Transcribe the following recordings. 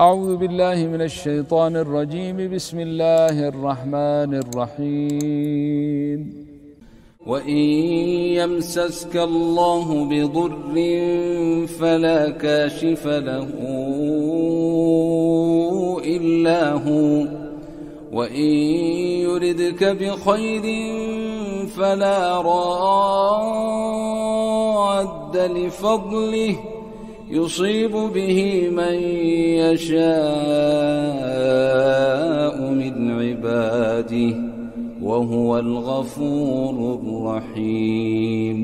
أعوذ بالله من الشيطان الرجيم بسم الله الرحمن الرحيم وإن يمسسك الله بضر فلا كاشف له إلا هو وإن يردك بخير فلا راد لفضله يصيب به من يشاء من عباده وهو الغفور الرحيم.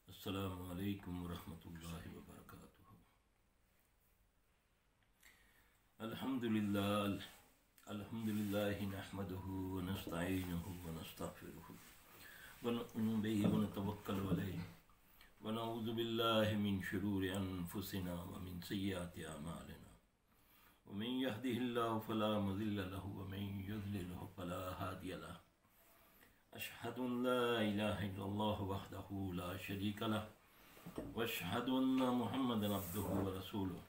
السلام علیکم ورحمۃ اللہ وبرکاتہ. الحمد للہ نحمده ونستعینه ونستغفره ونؤمن به ونتوکل علیہ ونعوذ باللہ من شرور انفسنا ومن سیئات اعمالنا ومن يهده الله فلا مضل له ومن يضلل فلا هادي له. أشهد أن لا إله إلا الله وحده لا شريك له وأشهد أن محمدا عبده ورسوله.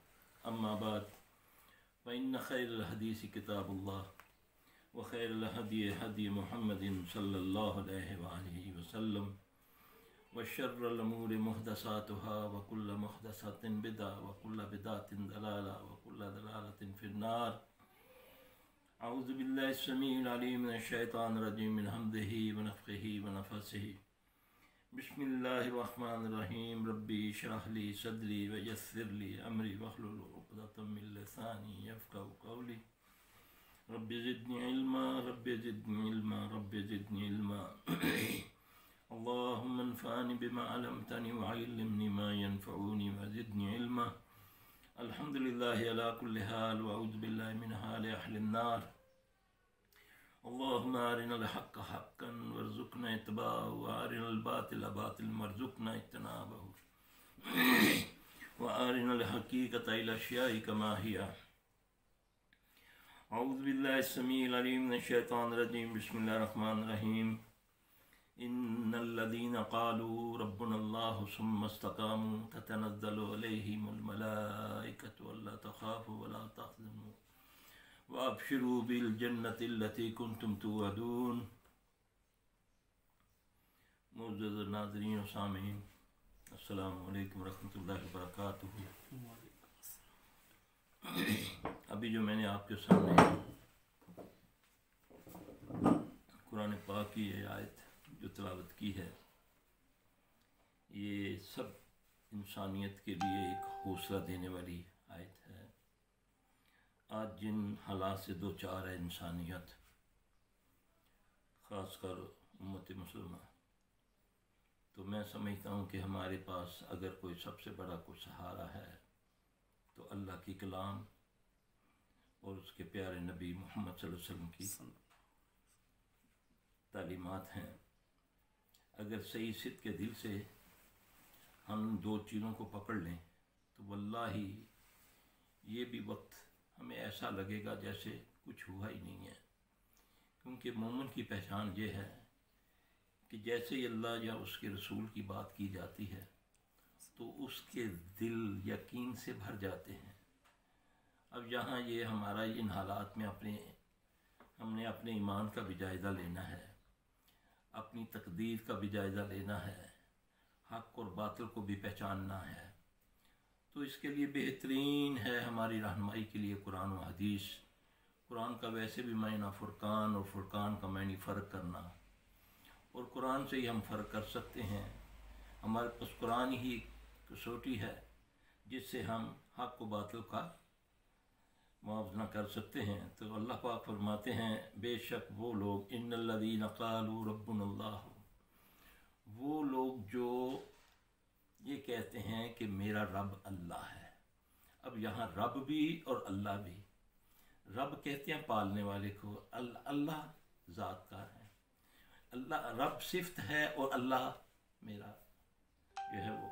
أما بعد فإن خير الحديث كتاب الله وخير الهدي هدي محمد صلى الله عليه وآله وسلم وشر الأمور محدثاتها وكل محدثة بدعة وكل بدعة ضلالة وكل ضلالة في النار. اعوذ باللہ السمیع العلیم من الشیطان الرجیم من حمدہ ونفخہ ونفثہ. بسم اللہ الرحمن الرحیم. ربی اشرح لی صدری ویسر لی امری واحلل عقدۃ من لسانی یفقہوا قولی. رب زدنی علما رب زدنی علما رب زدنی علما. اللہم انفعنی بما علمتنی وعلمنی ما ینفعنی وزدنی علما. الحمد للہ علی کل حال واعوذ باللہ من حال اہل النار. اللہم ارنا الحق حقا وارزقنا اتباعہ وارنا الباطل باطلا وارزقنا اجتنابہ وارنا الحقیقۃ الاشیاء کما ہی. اعوذ باللہ السمیع العلیم من الشیطان الرجیم. بسم اللہ الرحمن الرحیم. ان الذين قالوا ربنا الله ثم استقاموا تتنزل عليهم الملائكة الا تخافوا ولا تحزنوا وابشروا بالجنة التي كنتم توعدون. معزز ناظرین و سامعین، السلام علیکم ورحمۃ اللہ وبرکاتہ. ابھی جو میں نے آپ کے سامنے قرآن پاک کی یہ آیت جو تلاوت کی ہے، یہ سب انسانیت کے لیے ایک حوصلہ دینے والی آیت ہے. آج جن حالات سے دو چار ہے انسانیت، خاص کر امت مسلمہ، تو میں سمجھتا ہوں کہ ہمارے پاس اگر کوئی سب سے بڑا کوئی سہارا ہے تو اللہ کی کلام اور اس کے پیارے نبی محمد صلی اللہ علیہ وسلم کی تعلیمات ہیں. اگر صحیح صدق کے دل سے ہم دو چیزوں کو پکڑ لیں تو واللہ یہ بھی وقت ہمیں ایسا لگے گا جیسے کچھ ہوا ہی نہیں ہے. کیونکہ مومن کی پہچان یہ ہے کہ جیسے ہی اللہ یا اس کے رسول کی بات کی جاتی ہے تو اس کے دل یقین سے بھر جاتے ہیں. اب یہاں یہ ہمارا ان حالات میں ہم نے اپنے ایمان کا بھی جائزہ لینا ہے، اپنی تقدیر کا بھی جائزہ لینا ہے، حق اور باطل کو بھی پہچاننا ہے. تو اس کے لیے بہترین ہے ہماری رہنمائی کے لیے قرآن و حدیث. قرآن کا ویسے بھی معنی فرقان اور فرقان کا معنی فرق کرنا، اور قرآن سے ہی ہم فرق کر سکتے ہیں. ہمارے پاس قرآن ہی کسوٹی ہے جس سے ہم حق و باطل کا موازنہ کر سکتے ہیں. تو اللہ پاک فرماتے ہیں بے شک وہ لوگ ان الذین قالوا ربنا اللہ، وہ لوگ جو یہ کہتے ہیں کہ میرا رب اللہ ہے. اب یہاں رب بھی اور اللہ بھی. رب کہتے ہیں پالنے والے کو، اللہ ذات کا ہے. اللہ رب صفت ہے اور اللہ میرا جو ہے وہ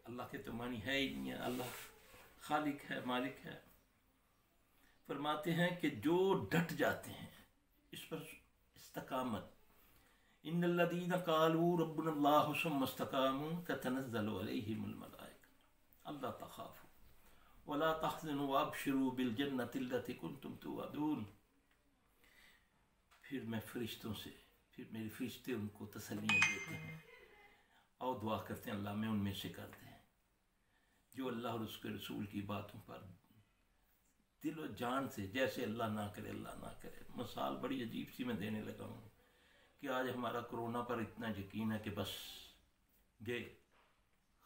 اللہ کے تو معنی ہے ہی نہیں ہے. اللہ خالق ہے، مالک ہے. فرماتے ہیں کہ جو ڈٹ جاتے ہیں اس پر استقامت، इन्नल्लज़ीना क़ालू रब्बुनल्लाहु सुम्मा इस्तक़ामू ततनज़्ज़लु अलैहिमुल मलाइका अल्ला तख़ाफ़ू वला तहज़नू वअबशिरू बिल जन्नतिल्लती कुन्तुम तुअदून। फिर मैं फरिश्तों से, फिर मेरे फरिश्ते उनको तसल्लियाँ देते हैं और दुआ करते हैं अल्लाह में उनमें से कर दे जो अल्लाह और उसके रसूल की बातों पर दिल और जान से, जैसे अल्लाह ना करे अल्लाह ना करे। मिसाल बड़ी अजीब सी मैं देने लगा हूँ कि आज हमारा कोरोना पर इतना यकीन है कि बस गए,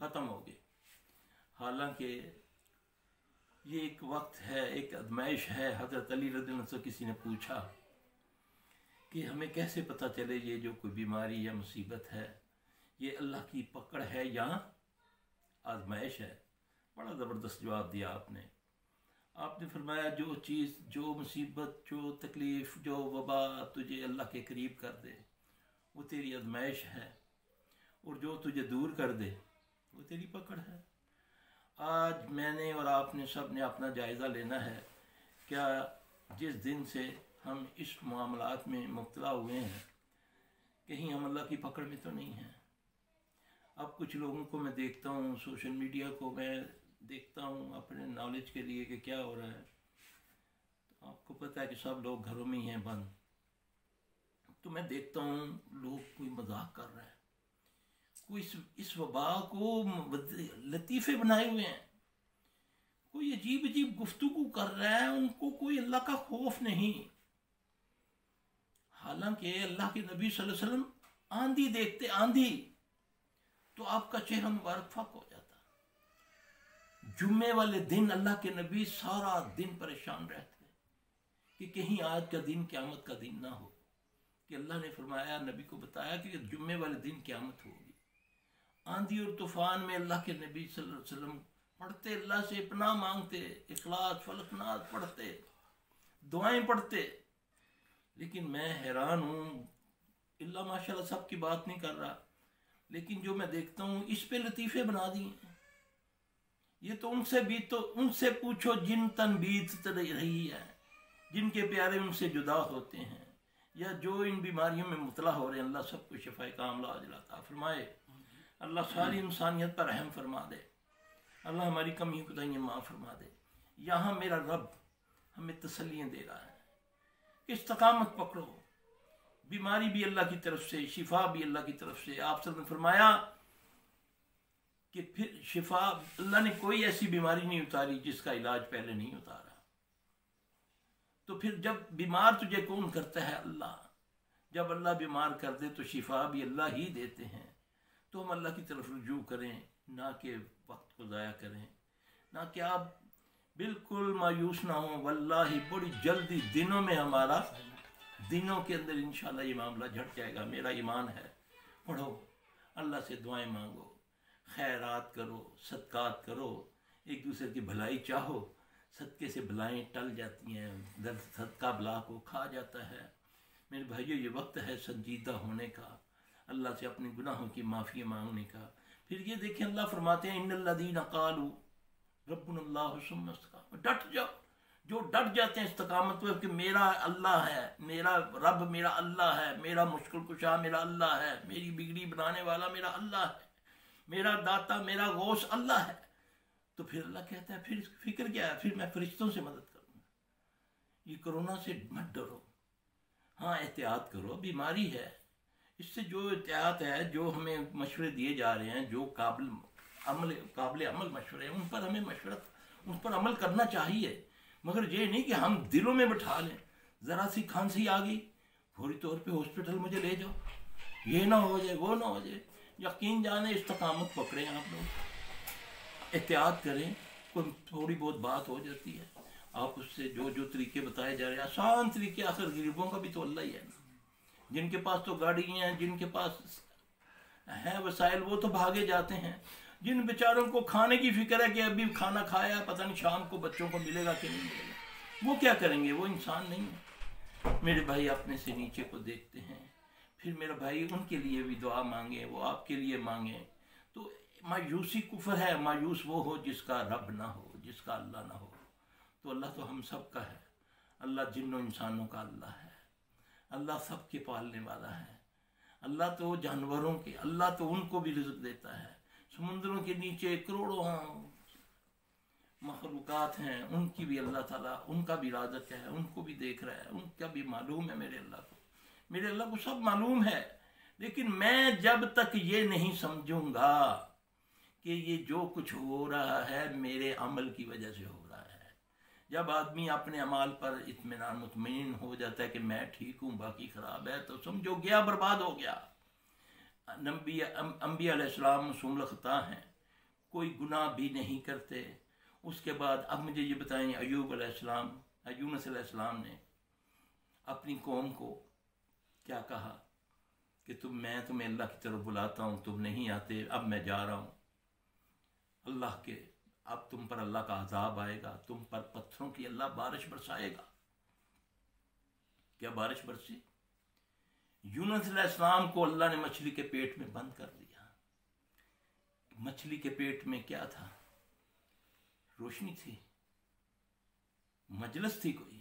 ख़त्म हो गए। हालांकि ये एक वक्त है, एक आजमाइश है। हज़रत अली रज़ी अल्लाह से किसी ने पूछा कि हमें कैसे पता चले ये जो कोई बीमारी या मुसीबत है ये अल्लाह की पकड़ है या आजमाइश है। बड़ा ज़बरदस्त जवाब दिया आपने फरमाया जो चीज़, जो मुसीबत, जो तकलीफ़, जो वबा तुझे अल्लाह के करीब कर दे वो तेरी आजमाइश है, और जो तुझे दूर कर दे वो तेरी पकड़ है। आज मैंने और आपने सब ने अपना जायज़ा लेना है, क्या जिस दिन से हम इस मामलात में मुब्तला हुए हैं कहीं हम अल्लाह की पकड़ में तो नहीं हैं। अब कुछ लोगों को मैं देखता हूँ, सोशल मीडिया को मैं देखता हूँ अपने नॉलेज के लिए कि क्या हो रहा है। तो आपको पता है कि सब लोग घरों में ही हैं बंद। तो मैं देखता हूँ लोग कोई मजाक कर रहा है, कोई इस वबा को लतीफ़े बनाए हुए हैं, कोई अजीब अजीब गुफ्तगू कर रहा है, उनको कोई अल्लाह का खौफ नहीं। हालांकि अल्लाह के नबी सल्लल्लाहु अलैहि वसल्लम आंधी देखते, आंधी तो आपका चेहरा मुबारक फाक हो जाता। जुम्मे वाले दिन अल्लाह के नबी सारा दिन परेशान रहते कि कहीं आज का दिन क़यामत का दिन ना हो, कि अल्लाह ने फरमाया, नबी को बताया कि जुम्मे वाले दिन क़यामत होगी। आंधी और तूफान में अल्लाह के नबी सल्लल्लाहु अलैहि वसल्लम पढ़ते, अल्लाह से पनाह मांगते, इखलास फलक नास पढ़ते, दुआएं पढ़ते। लेकिन मैं हैरान हूँ, अल्लाह माशाल्लाह सब की बात नहीं कर रहा, लेकिन जो मैं देखता हूँ इस पे लतीफ़े बना दिए। ये तो उनसे पूछो जिन तन बीत रही है, जिनके प्यारे उनसे जुदा होते हैं, या जो इन बीमारियों में मुबतला हो रहे हैं। अल्लाह सबको शिफाए कामिला अता फरमाए। अल्लाह सारी इंसानियत पर रहम फरमा दे। अल्लाह हमारी कमी कोताहियां माफ़ फरमा दे। यहाँ मेरा रब हमें तसल्लियाँ दे रहा है कि इस्तकामत पकड़ो। बीमारी भी अल्लाह की तरफ से, शिफा भी अल्लाह की तरफ से। आप सब ने फरमाया कि फिर शिफा, अल्लाह ने कोई ऐसी बीमारी नहीं उतारी जिसका इलाज पहले नहीं उतारा। तो फिर जब बीमार तुझे कौन करता है? अल्लाह। जब अल्लाह बीमार कर दे तो शिफा भी अल्लाह ही देते हैं। तो हम अल्लाह की तरफ रुजू करें, ना कि वक्त को ज़ाया करें, ना कि आप बिल्कुल मायूस ना हो। वल्लाही बड़ी जल्दी दिनों में, हमारा दिनों के अंदर इंशाल्लाह ये मामला झट जाएगा। मेरा ईमान है। पढ़ो, अल्लाह से दुआएं मांगो, खैरात करो, सदकात करो, एक दूसरे की भलाई चाहो। सदक़े से भलाएँ टल जाती हैं, दर्द सदका भला को खा जाता है। मेरे भाइयों, ये वक्त है संजीदा होने का, अल्लाह से अपने गुनाहों की माफ़ी मांगने का। फिर ये देखें, अल्लाह फरमाते हैं इन्नल्लज़ीना क़ालू रब्बुनल्लाहु सुम्मा इस्तक़ामू। डट जाओ। जो डट जाते हैं इस्तकामत पर कि मेरा अल्लाह है, मेरा रब मेरा अल्लाह है, मेरा मुश्किल कुशा मेरा अल्लाह है, मेरी बिगड़ी बनाने वाला मेरा अल्लाह है, मेरा दाता मेरा गौस अल्लाह है। तो फिर अल्लाह कहता है फिर फिक्र क्या है? फिर मैं फरिश्तों से मदद करूँगा। ये कोरोना से मत डरो, हाँ एहतियात करो, बीमारी है। इससे जो एहतियात है, जो हमें मशवरे दिए जा रहे हैं, जो काबिल अमल मशवरे हैं, उन पर हमें उन पर अमल करना चाहिए। मगर ये नहीं कि हम दिलों में बैठा लें। ज़रा सी खांसी आ गई, फौरी तौर पे हॉस्पिटल मुझे ले जाओ, ये ना हो जाए, वो ना हो जाए। यकीन जाने इस्तकामत पकड़ें आप लोग, एहतियात करें। कोई थोड़ी बहुत बात हो जाती है, आप उससे जो तरीके बताए जा रहे हैं, आसान तरीके। आखिर गरीबों का भी तो अल्लाह ही है ना। जिनके पास तो गाड़ी हैं, जिनके पास हैं वसाइल, वो तो भागे जाते हैं। जिन बेचारों को खाने की फिक्र है कि अभी खाना खाया, पता नहीं शाम को बच्चों को मिलेगा कि नहीं मिलेगा, वो क्या करेंगे? वो इंसान नहीं है। मेरे भाई अपने से नीचे को देखते हैं। फिर मेरा भाई उनके लिए भी दुआ मांगे, वो आपके लिए मांगे। तो मायूसी कुफर है। मायूस वो हो जिसका रब ना हो, जिसका अल्लाह ना हो। तो अल्लाह तो हम सब का है। अल्लाह जिन्नों इंसानों का अल्लाह है। अल्लाह सब के पालने वाला है। अल्लाह अल्लाह तो जानवरों के, अल्लाह तो उनको भी रिज़्क़ देता है। समुद्रों के नीचे करोड़ों मखलूक़ात हैं, उनकी भी अल्लाह ताला, उनका भी राज़िक़ है, उनको भी देख रहा है, उनका भी मालूम है मेरे अल्लाह को, मेरे अल्लाह को सब मालूम है। लेकिन मैं जब तक ये नहीं समझूंगा कि ये जो कुछ हो रहा है मेरे अमल की वजह से हो रहा है, जब आदमी अपने अमाल पर इत्मीनान मुतमईन हो जाता है कि मैं ठीक हूँ बाकी ख़राब है, तो समझो गया, बर्बाद हो गया। अंबिया अलैहिस्सलाम मासूम ख़ता हैं, कोई गुनाह भी नहीं करते। उसके बाद अब मुझे ये बताएं, अय्यूब अलैहिस्सलाम, यूनुस अलैहिस्सलाम ने अपनी कौम को क्या कहा कि मैं तुम्हें अल्लाह की तरफ बुलाता हूँ, तुम नहीं आते, अब मैं जा रहा हूँ अल्लाह के, अब तुम पर अल्लाह का अजाब आएगा, तुम पर पत्थरों की अल्लाह बारिश बरसाएगा। क्या बारिश बरसी? यूनुस अलैहिस्सलाम को अल्लाह ने मछली के पेट में बंद कर दिया। मछली के पेट में क्या था? रोशनी थी, मजलिस थी कोई।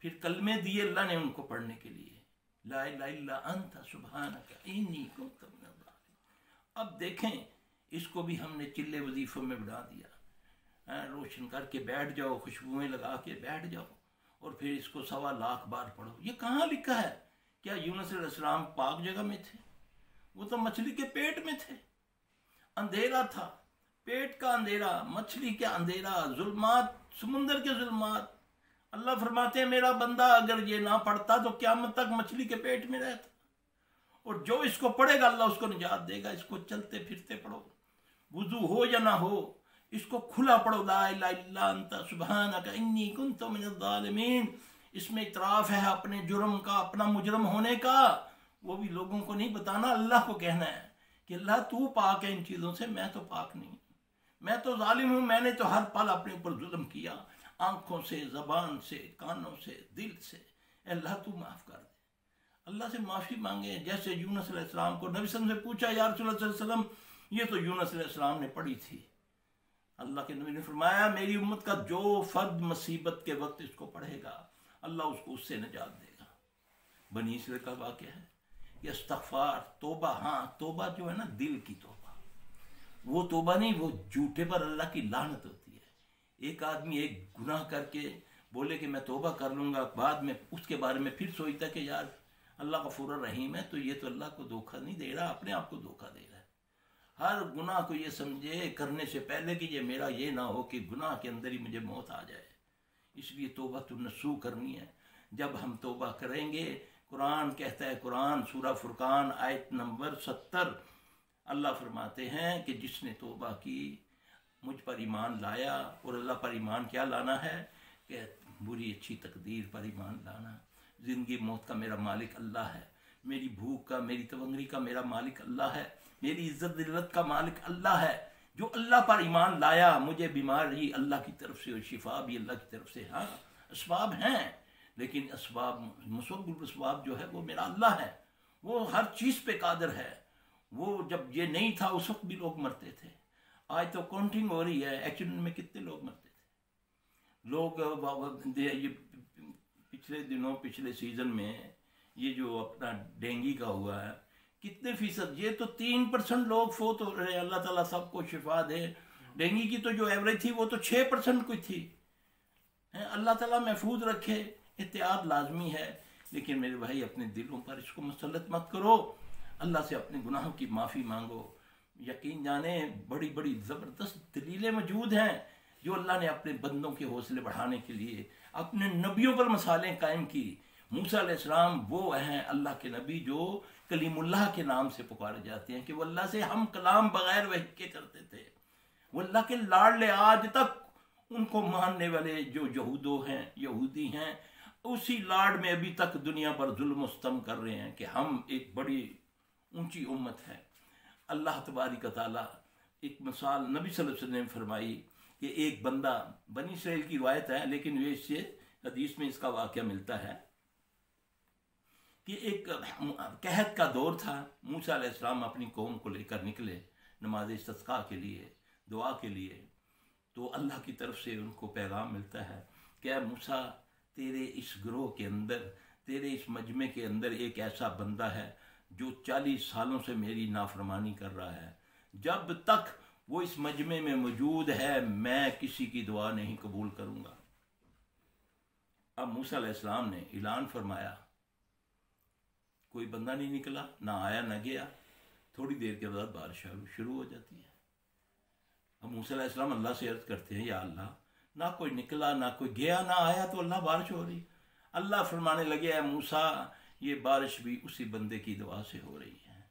फिर कलमे दिए अल्लाह ने उनको पढ़ने के लिए, ला इलाहा इल्ला अंता सुब्हानका इन्नी कुन्तु मिनज़ ज़ालिमीन। अब देखें, इसको भी हमने चिल्ले वजीफों में बढ़ा दिया। रोशन करके बैठ जाओ, खुशबुएं लगा के बैठ जाओ, और फिर इसको 1.25 लाख बार पढ़ो। ये कहाँ लिखा है? क्या यूनुस अलैहिस्सलाम पाक जगह में थे? वो तो मछली के पेट में थे, अंधेरा था, पेट का अंधेरा, मछली का अंधेरा, जुल्मात, समुंदर के जुल्मात। अल्लाह फरमाते हैं मेरा बंदा अगर ये ना पढ़ता तो क़यामत तक मछली के पेट में रहता, और जो इसको पढ़ेगा अल्लाह उसको निजात देगा। इसको चलते फिरते पढ़ो, वुजू हो या ना हो, इसको खुला पढ़ो, ला इलाहा इल्ला अंता सुब्हानका इन्नी कुन्तु मिनज़ ज़ालिमीन। इसमें इतराफ़ है अपने जुर्म का, अपना मुजरम होने का। वो भी लोगों को नहीं बताना, अल्लाह को कहना है कि अल्लाह तू पाक है इन चीज़ों से, मैं तो पाक नहीं, मैं तो जालिम हूँ, मैंने तो हर पल अपने ऊपर जुल्म किया, आंखों से, ज़बान से, कानों से, दिल से। अल्लाह तू माफ़ कर दे। अल्लाह से माफ़ी मांगे। जैसे यूनुस अलैहिस्सलाम को नबी सल्लल्लाहु अलैहि वसल्लम से पूछा, या रसूलल्लाह सल्लल्लाहु अलैहि वसल्लम ये तो यूनुस अलैहिस्सलाम ने पढ़ी थी, अल्लाह के नबी ने फरमाया मेरी उम्मत का जो फर्द मुसीबत के वक्त इसको पढ़ेगा अल्लाह उसको उससे निजात देगा। बनी इसराइल का वाक़या है कि इस्तग़फ़ार, तौबा, हाँ तौबा जो है ना दिल की तौबा, वो तौबा नहीं, वो झूठे पर अल्लाह की लानत होती है। एक आदमी एक गुनाह करके बोले कि मैं तौबा कर लूँगा, बाद में उसके बारे में फिर सोचता कि यार अल्लाह गफूर रहीम है, तो ये तो अल्लाह को धोखा नहीं दे रहा, अपने आप को धोखा दे रहा है। हर गुनाह को ये समझे करने से पहले कि ये मेरा ये ना हो कि गुनाह के अंदर ही मुझे मौत आ जाए। इसलिए तौबा तो नसूह करनी है। जब हम तौबा करेंगे, कुरान कहता है, कुरान सूरह फुरकान आयत नंबर 70, अल्लाह फरमाते हैं कि जिसने तौबा की, मुझ पर ईमान लाया, और अल्लाह पर ईमान क्या लाना है कि बुरी अच्छी तकदीर पर ईमान लाना। ज़िंदगी मौत का मेरा मालिक अल्लाह है, मेरी भूख का, मेरी तवंगरी का मेरा मालिक अल्लाह है, मेरी इज्जत दिल्लत का मालिक अल्लाह है। जो अल्लाह पर ईमान लाया, मुझे बीमारी अल्लाह की तरफ से और शिफा भी अल्लाह की तरफ से। हाँ असबाब हैं, लेकिन असबाब, मुसब्बिब असबाब जो है वो मेरा अल्लाह है, वो हर चीज़ पे कादिर है। वो जब ये नहीं था उस वक्त भी लोग मरते थे, आज तो काउंटिंग हो रही है एक्सीडेंट में कितने लोग मरते थे। लोग ये पिछले दिनों, पिछले सीज़न में ये जो अपना डेंगू का हुआ है, कितने फीसद, ये तो 3% लोग फोत हो रहे। अल्लाह ताला सबको शिफा दे। डेंगू की तो जो एवरेज थी वो तो 6% कोई थी। अल्लाह ताला महफूज रखे, एहतियात लाजमी है। लेकिन मेरे भाई अपने दिलों पर इसको मुसल्लत मत करो, अल्लाह से अपने गुनाहों की माफ़ी मांगो। यकीन जाने बड़ी बड़ी ज़बरदस्त दलीलें मौजूद हैं जो अल्लाह ने अपने बंदों के हौसले बढ़ाने के लिए अपने नबियों पर मसालें कायम की। मूसा अलैहिस्सलाम वो हैं अल्लाह के नबी जो कलीमुल्लाह के नाम से पुकारे जाते हैं कि वो अल्लाह से हम कलाम बगैर वही के करते थे। वो अल्लाह के लाडले, आज तक उनको मानने वाले जो यहूदो हैं, यहूदी हैं, उसी लाड में अभी तक दुनिया पर जुल्म सितम कर रहे हैं कि हम एक बड़ी ऊंची उम्मत है। अल्लाह तबारक व तआला एक मिसाल नबी सल्लल्लाहु अलैहि वसल्लम ने फरमाई कि एक बंदा, बनी इसराइल की रिवायत है लेकिन वे इससे हदीस में इसका वाक़या मिलता है कि एक कहत का दौर था। मूसा अलैहिस्सलाम अपनी कौम को लेकर निकले नमाज इस्तिस्का के लिए, दुआ के लिए। तो अल्लाह की तरफ से उनको पैगाम मिलता है कि मूसा, तेरे इस ग्रोह के अंदर, तेरे इस मजमे के अंदर एक ऐसा बंदा है जो 40 सालों से मेरी नाफरमानी कर रहा है, जब तक वो इस मजमे में मौजूद है मैं किसी की दुआ नहीं कबूल करूँगा। अब मूसा अलैहिस्सलाम ने ऐलान फरमाया, कोई बंदा नहीं निकला, ना आया ना गया। थोड़ी देर के बाद बारिश शुरू हो जाती है। अब मूसा अलैहिस्सलाम अल्लाह से अर्ज़ करते हैं, या अल्लाह, ना कोई निकला ना कोई गया ना आया, तो अल्लाह बारिश हो रही। अल्लाह फरमाने लगे, है मूसा, ये बारिश भी उसी बंदे की दुआ से हो रही है।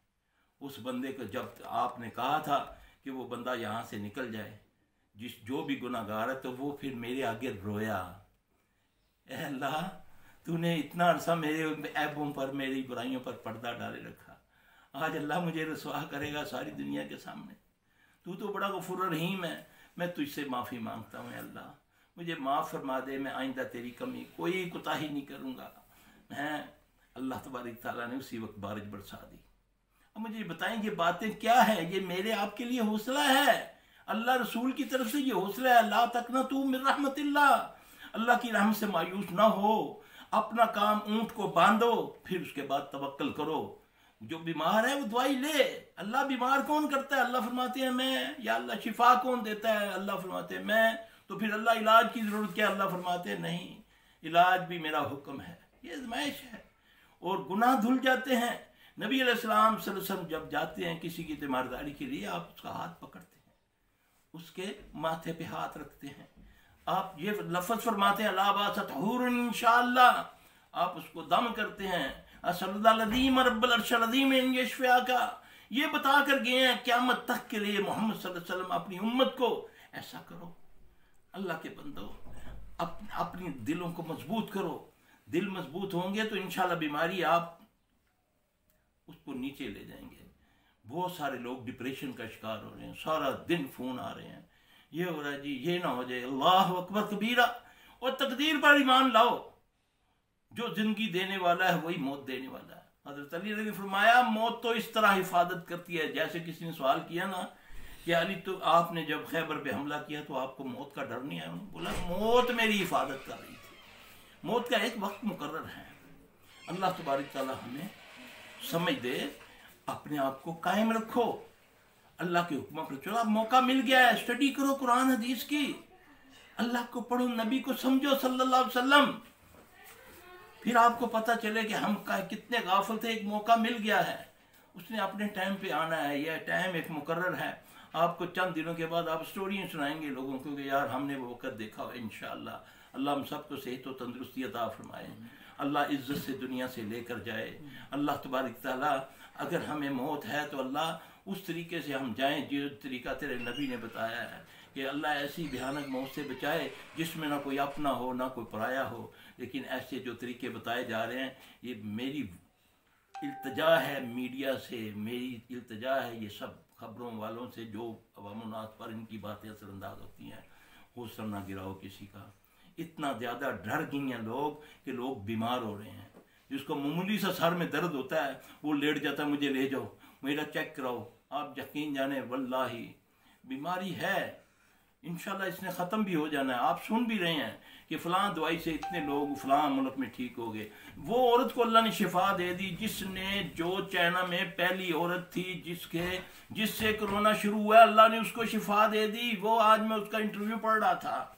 उस बंदे को जब आपने कहा था कि वो बंदा यहाँ से निकल जाए, जो भी गुनाहगार है, तो वो फिर मेरे आगे रोया, ए अल्लाह, तूने इतना अरसा मेरे ऐबों पर, मेरी बुराइयों पर पर्दा डाले रखा, आज अल्लाह मुझे रसवा करेगा सारी दुनिया के सामने। तू तो बड़ा गफूर रहीम है, मैं तुझसे माफ़ी मांगता हूँ अल्लाह, मुझे माफ़ फरमा दे, मैं आइंदा तेरी कमी कोई कोताही नहीं करूँगा। मैं अल्लाह तबारक तआला ने उसी वक्त बारिश बरसा दी। अब मुझे बताएं ये बातें क्या है? ये मेरे आपके लिए हौसला है, अल्लाह रसूल की तरफ से ये हौसला है। ला तकनतू मिन रहमतिल्लाह, अल्लाह की रहमत से मायूस ना हो, अपना काम ऊँट को बांधो, फिर उसके बाद तवक्कल करो। जो बीमार है वो दवाई ले। अल्लाह बीमार कौन करता है? अल्लाह फरमाते हैं मैं। या अल्लाह शिफा कौन देता है? अल्लाह फरमाते हैं मैं। तो फिर अल्लाह इलाज की ज़रूरत क्या? अल्लाह फरमाते हैं नहीं, इलाज भी मेरा हुक्म है। ये आज़माइश है और गुनाह धुल जाते हैं। नबी अलैहिस्सलाम सल्लल्लाहु अलैहि वसल्लम जब जाते हैं किसी की तीमारदारी के लिए, आप उसका हाथ पकड़ते हैं, उसके माथे पे हाथ रखते हैं, आप ये लफ्ज़ फरमाते हैं अला बासतहुरुन इंशाअल्लाह, आप उसको दम करते हैं, असल्लल्लाहु रब्बुल अर्शिल अज़ीम इन यशफ़ा का, ये बता कर गए हैं क़यामत तक के लिए मोहम्मद सल्लल्लाहु अलैहि वसल्लम अपनी उम्मत को ऐसा करो। अल्लाह के बंदो, अपनी दिलों को मजबूत करो। दिल मजबूत होंगे तो इंशाल्लाह बीमारी आप उसको नीचे ले जाएंगे। बहुत सारे लोग डिप्रेशन का शिकार हो रहे हैं, सारा दिन फ़ोन आ रहे हैं, ये हो रहा है जी, ये ना हो जाए, अल्लाह अकबर कबीरा। और तकदीर पर ईमान लाओ, जो जिंदगी देने वाला है वही मौत देने वाला है। हज़रत अली ने फरमाया मौत तो इस तरह हिफाजत करती है, जैसे किसी ने सवाल किया ना कि अली तो आपने जब खैबर पे हमला किया तो आपको मौत का डर नहीं आया? उन्होंने बोला मौत मेरी हिफाजत कर रही थी। मौत का एक वक्त मुकर्रर है। अल्लाह तबारक तआला हमें समझ दे, अपने आप को कायम रखो, अल्लाह के हुक्म पर चलो। अब मौका मिल गया है, स्टडी करो कुरान हदीस की, अल्लाह को पढ़ो, नबी को समझो सल्लल्लाहु अलैहि वसल्लम, फिर आपको पता चले कि हम कितने गाफिल थे। एक मौका मिल गया है, उसने अपने टाइम पे आना है, यह टाइम एक मुकर्रर है। आपको चंद दिनों के बाद आप स्टोरियाँ सुनाएंगे लोगों को कि यार हमने वो वक़्त देखा हो। इंशाअल्लाह अल्लाह हम सबको सेहत और तंदुरुस्ती अता फरमाए, अल्लाह इज़्ज़त से दुनिया से लेकर जाए। अल्लाह तबारक तआला अगर हमें मौत है तो अल्लाह उस तरीके से हम जाएं जो तरीका तेरे नबी ने बताया है कि अल्लाह ऐसी भयानक मौत से बचाए जिसमें ना कोई अपना हो ना कोई पराया हो। लेकिन ऐसे जो तरीके बताए जा रहे हैं, ये मेरी इल्तिजा है मीडिया से, मेरी इल्तिजा है ये सब खबरों वालों से जो अवामुन्नास पर इनकी बातें असरअंदाज होती हैं। हौसला ना गिराओ किसी का। इतना ज़्यादा डर गए हैं लोग कि लोग बीमार हो रहे हैं। जिसको मामूली सा सर में दर्द होता है वो लेट जाता है, मुझे ले जाओ, मेरा चेक कराओ। आप यकीन जाने वल्लाही बीमारी है, इंशाल्लाह इसने ख़त्म भी हो जाना है। आप सुन भी रहे हैं कि फ़लाँ दवाई से इतने लोग फ़लाँ मुल्क में ठीक हो गए। वो औरत को अल्लाह ने शिफा दे दी जिसने, जो चाइना में पहली औरत थी जिससे कोरोना शुरू हुआ, अल्लाह ने उसको शिफा दे दी। वो आज मैं उसका इंटरव्यू पढ़ रहा था।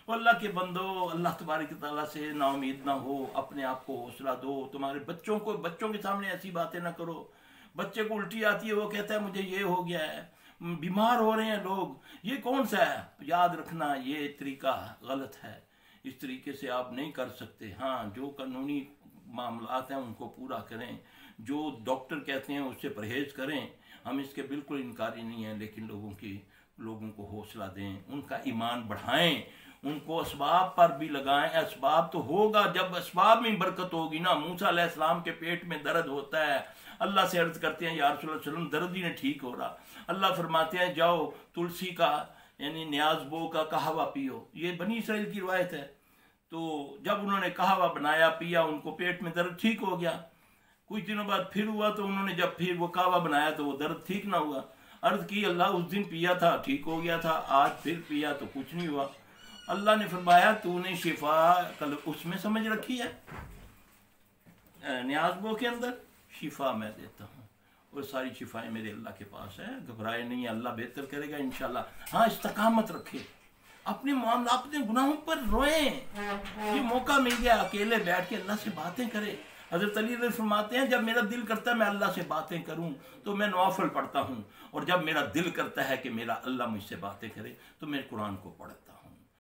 अल्लाह के बंदो, अल्लाह तबारक तआला से नाउमीद ना हो, अपने आप को हौसला दो। तुम्हारे बच्चों के सामने ऐसी बातें ना करो। बच्चे को उल्टी आती है, वो कहता है मुझे ये हो गया है, बीमार हो रहे हैं लोग, ये कौन सा है? याद रखना ये तरीका गलत है, इस तरीके से आप नहीं कर सकते। हाँ, जो कानूनी मामलात हैं उनको पूरा करें, जो डॉक्टर कहते हैं उससे परहेज करें, हम इसके बिल्कुल इनकारी नहीं हैं। लेकिन लोगों को हौसला दें, उनका ईमान बढ़ाएं, उनको असबाब पर भी लगाएं। असबाब तो होगा, जब असबाब में बरकत होगी ना। मूसा अलैहिस्सलाम के पेट में दर्द होता है, अल्लाह से अर्ज करते हैं या रसूल अल्लाह सल्लल्लाहु अलैहि वसल्लम दर्द ही नहीं ठीक हो रहा। अल्लाह फरमाते हैं जाओ तुलसी का यानी न्याज़बो का कहवा पियो। ये बनी इसराइल की रिवायत है। तो जब उन्होंने कहवा बनाया, पिया, उनको पेट में दर्द ठीक हो गया। कुछ दिनों बाद फिर हुआ तो उन्होंने जब फिर वो कहवा बनाया तो वो दर्द ठीक ना हुआ। अर्ज की अल्लाह उस दिन पिया था ठीक हो गया था, आज फिर पिया तो कुछ नहीं हुआ। अल्लाह ने फरमाया तूने शिफा कल उसमें समझ रखी है न्याज़बो के अंदर, شفا میں دیتا ہوں، وہ ساری شفائیں میرے اللہ کے پاس ہیں، گھبرائے نہیں، اللہ بہتر کرے گا انشاءاللہ۔ ہاں استقامت رکھے، اپنے معاملہ اپنے گناہوں پر روئیں، یہ موقع مل گیا اکیلے بیٹھ کے اللہ سے باتیں کرے۔ حضرت علی رضی فرماتے ہیں جب میرا دل کرتا ہے میں اللہ سے باتیں کروں تو میں نوافل پڑھتا ہوں، اور جب میرا دل کرتا ہے کہ میرا اللہ مجھ سے باتیں کرے تو میں قرآن کو پڑھتا ہوں۔